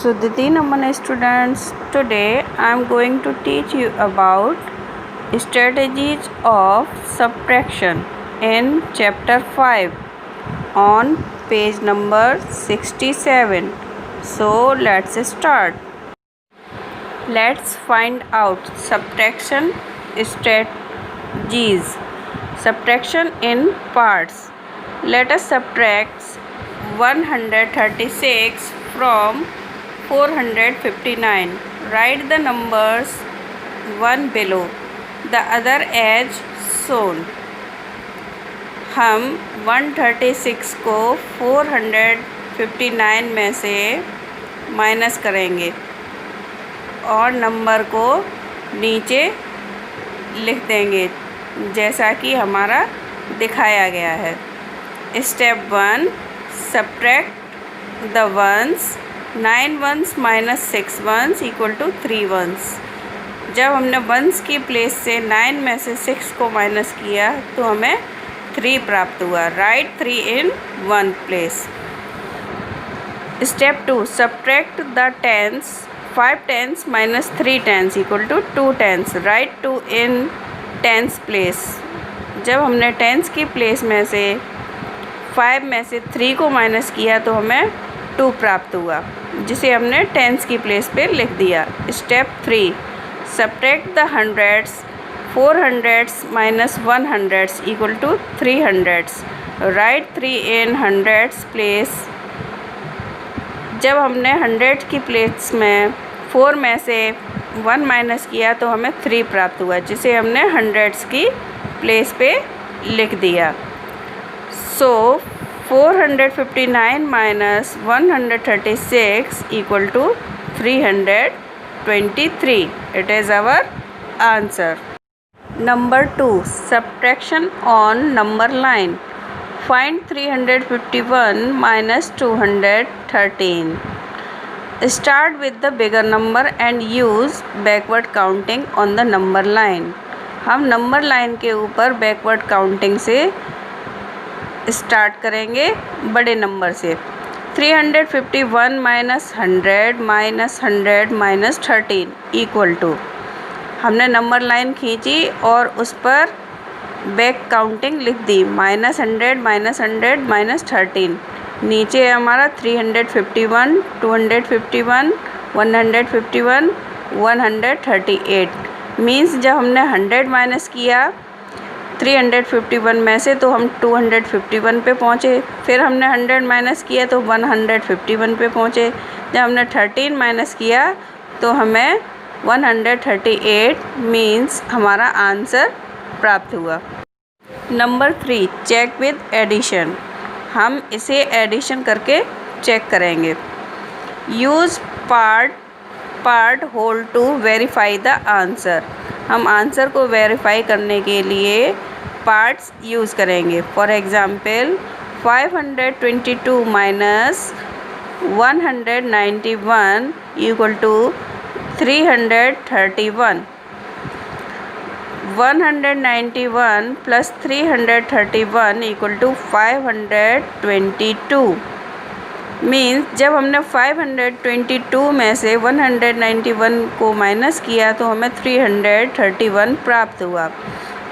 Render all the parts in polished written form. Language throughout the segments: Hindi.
Sudhiti Naman students, today I am going to teach you about strategies of subtraction in chapter 5 on page number 67. So let's start. Let's find out subtraction strategies. Subtraction in parts. Let us subtract 136 from 459. Write the numbers one below the other as shown. हम 136 को 459 में से माइनस करेंगे और नंबर को नीचे लिख देंगे जैसा कि हमारा दिखाया गया है। Step 1, subtract the ones. 9 ones minus 6 ones equal to 3 ones. जब हमने वंस की प्लेस से 9 में से 6 को माइनस किया तो हमें 3 प्राप्त हुआ। Right 3 in 1 place. Step 2, subtract the tens. 5 tens minus 3 tens equal to 2 tens. Right 2 in tens place. जब हमने टेंस की प्लेस में से 5 में से 3 को माइनस किया तो हमें 2 प्राप्त हुआ, जिसे हमने टेंस की प्लेस पे लिख दिया। Step 3, subtract the hundreds. 4 hundreds minus 1 hundreds equal to 3 hundreds. Right 3 in hundreds place. जब हमने 100 की प्लेस में 4 में से 1 माइनस किया तो हमें 3 प्राप्त हुआ, जिसे हमने हंड्रेड्स की प्लेस पे लिख दिया। So 459 minus 136 equal to 323. It is our answer. Number 2, subtraction on number line. Find 351 minus 213. Start with the bigger number and use backward counting on the number line. हम नंबर लाइन के ऊपर बैकवर्ड काउंटिंग से स्टार्ट करेंगे बड़े नंबर से। 351 minus 100 minus 100 minus 13 equal to, हमने नंबर लाइन खींची और उस पर बैक काउंटिंग लिख दी। Minus 100 minus 100 minus 13। नीचे है हमारा 351 251 151 138। मीन्स जब हमने 100 माइनस किया 351 में से तो हम 251 पे पहुँचे। फिर हमने 100 माइनस किया तो 151 पे पहुँचे। जब हमने 13 माइनस किया तो हमें 138 मीन्स हमारा आंसर प्राप्त हुआ। Number 3, check with addition. हम इसे एडिशन करके चेक करेंगे। Use part whole to verify the answer. हम आंसर को वेरीफाई करने के लिए पार्ट्स यूज़ करेंगे। For example 522 minus 191 equal to 331। 191 plus 331 equal to 522। Means जब हमने 522 में से 191 को माइनस किया तो हमें 331 प्राप्त हुआ।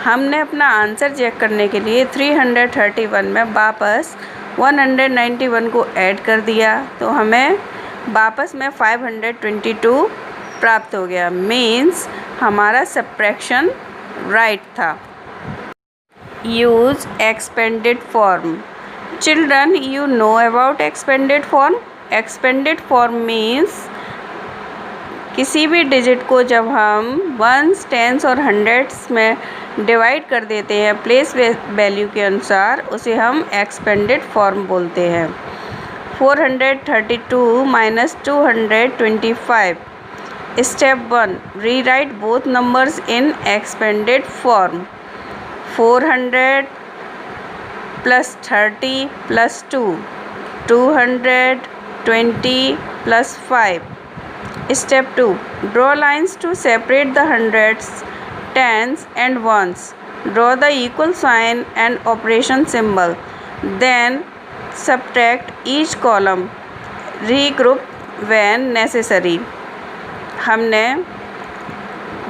हमने अपना आंसर चेक करने के लिए 331 में वापस 191 को ऐड कर दिया तो हमें वापस में 522 प्राप्त हो गया। मीन्स हमारा सब्ट्रैक्शन राइट था। Use expanded form. Children, you know about expanded form? Expanded form means किसी भी डिजिट को जब हम वंस टेंस और हंड्रेड्स में डिवाइड कर देते हैं प्लेस वैल्यू के अनुसार, उसे हम एक्सपेंडेड फॉर्म बोलते हैं। 432 minus 225। Step 1, rewrite both numbers in expanded form. 400 plus 30 plus 2, 220 plus 5। Step 2, draw lines to separate the hundreds, tens and ones. Draw the equal sign and operation symbol. Then subtract each column. Regroup when necessary. हमने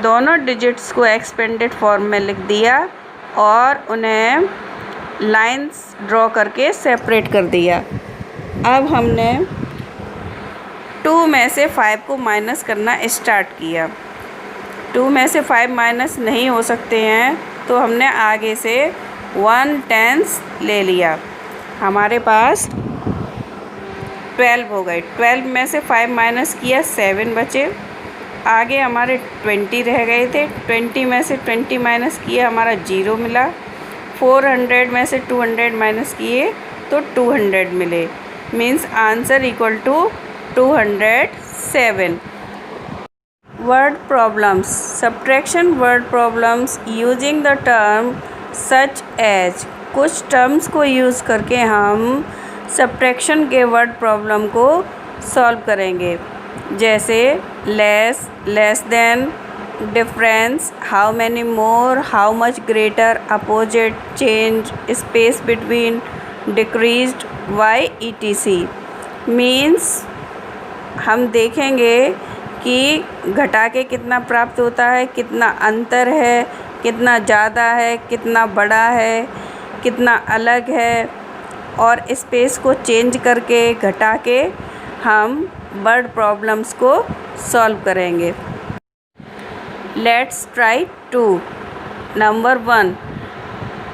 दोनों डिजिट्स को एक्सपेंडेड फॉर्म में लिख दिया और उन्हें लाइंस ड्रॉ करके सेपरेट कर दिया। अब हमने 2 में से 5 को माइनस करना स्टार्ट किया। 2 में से 5 माइनस नहीं हो सकते हैं तो हमने आगे से 1/10 ले लिया। हमारे पास 12 हो गए। 12 में से 5 माइनस किया 7 बचे। आगे हमारे 20 रह गए थे। 20 में से 20 माइनस किया हमारा 0 मिला। 400 में से 200 माइनस किए तो 200 मिले। Means answer equal to 207। Word problems. Subtraction word problems using the term such as. कुछ टर्म्स को यूज़ करके हम सब्ट्रैक्शन के वर्ड प्रॉब्लम को सॉल्व करेंगे, जैसे less, less than, difference, how many more, how much greater, opposite, change, space between, decreased, why etc। Means हम देखेंगे कि घटा के कितना प्राप्त होता है, कितना अंतर है, कितना ज़्यादा है, कितना बड़ा है, कितना अलग है, और स्पेस को चेंज करके घटा के हम वर्ड प्रॉब्लम्स को सॉल्व करेंगे। Let's try 2। Number 1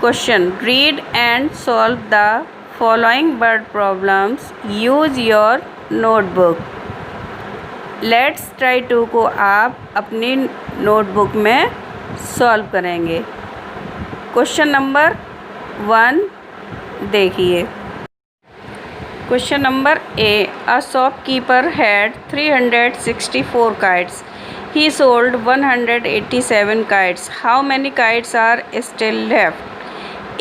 question, read and solve the following word problems, use your notebook. Let's try 2 को आप अपनी नोटबुक में सॉल्व करेंगे। क्वेश्चन नंबर 1 देखिए। Question number A, a shopkeeper had 364 kites. He sold 187 kites. How many kites are still left?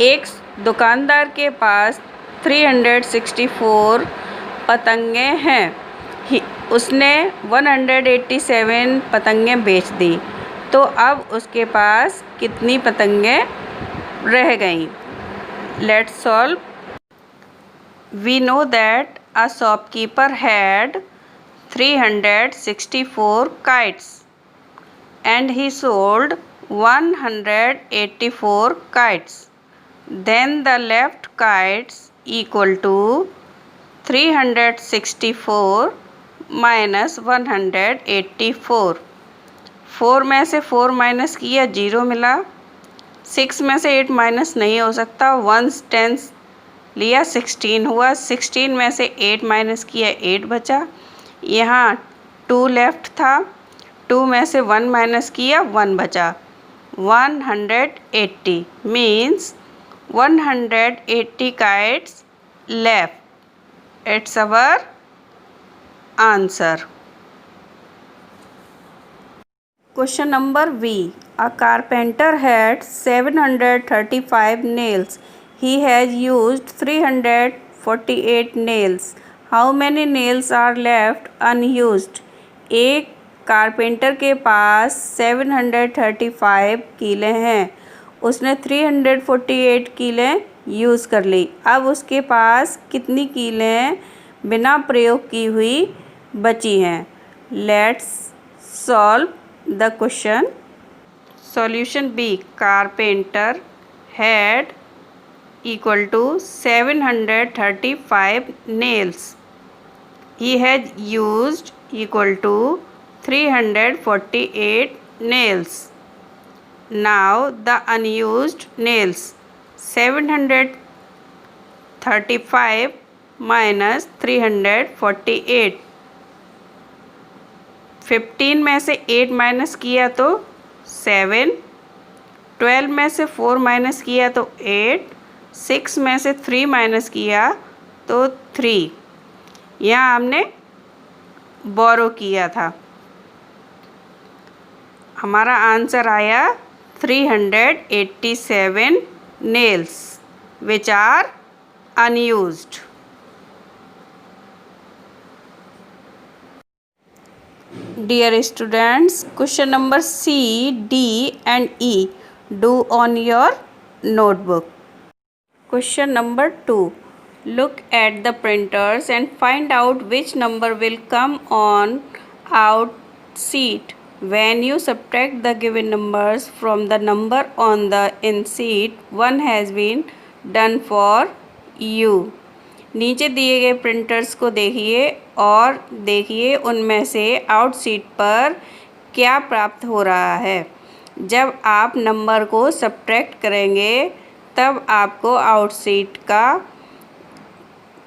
एक दुकानदार के पास 364 पतंगे हैं। उसने 187 पतंगे बेच दी, तो अब उसके पास कितनी पतंगे रह गईं? Let's solve. We know that a shopkeeper had 364 kites and he sold 184 kites. Then the left kites equal to 364 minus 184। 4 में से 4 माइनस किया 0 मिला। 6 में से 8 माइनस नहीं हो सकता, 1/10 लिया 16 हुआ। 16 में से 8 माइनस किया 8 बचा। यहाँ 2 लेफ्ट था, 2 में से 1 माइनस किया 1 बचा। 180 means 180 kites left. It's our answer. Question number B. A carpenter had 735 nails. He has used 348 nails. How many nails are left unused? एक कारपेंटर के पास 735 कीलें हैं। उसने 348 कीलें यूज़ कर ली। अब उसके पास कितनी कीलें बिना प्रयोग की हुई बची हैं? Let's solve the question. Solution B, carpenter had equal to 735 nails. He has used equal to 348 nails. Now the unused nails, 735 minus 348। 15 में से 8 माइनस किया तो 7। 12 में से 4 माइनस किया तो 8। 6 में से 3 माइनस किया तो 3। यहाँ हमने बोरो किया था। हमारा आंसर आया 387 nails which are unused. Dear students, question number C, D and E do on your notebook. Question number 2. Look at the printers and find out which number will come on out sheet. When you subtract the given numbers from the number on the in sheet, one has been done for you. नीचे दिए गए प्रिंटर्स को देखिए और देखिए उनमें से आउट शीट पर क्या प्राप्त हो रहा है। जब आप नंबर को सब्ट्रैक्ट करेंगे तब आपको आउट शीट का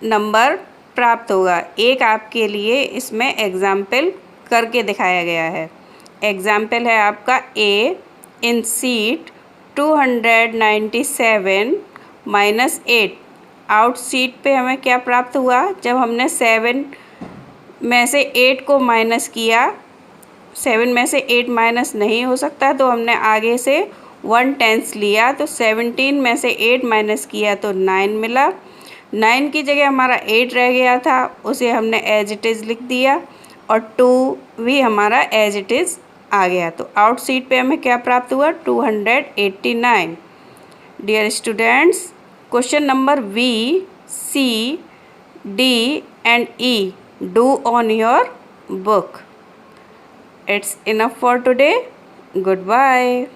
नंबर प्राप्त होगा। एक आपके लिए इसमें एग्ज़ाम्पल करके दिखाया गया है। एग्ज़ाम्पल है आपका ए इन सीट 297 माइनस 8। आउट सीट पे हमें क्या प्राप्त हुआ, जब हमने 7 में से 8 को माइनस किया, 7 में से 8 माइनस नहीं हो सकता तो हमने आगे से 1/10 लिया, तो 17 में से 8 माइनस किया तो 9 मिला। 9 की जगह हमारा 8 रह गया था, उसे हमने एज इट इज़ लिख दिया और 2 भी हमारा एज इट इज़ आ गया। तो आउट सीट पे हमें क्या प्राप्त हुआ, 289। Dear students, question number B, C, D and E do on your book. It's enough for today. Goodbye.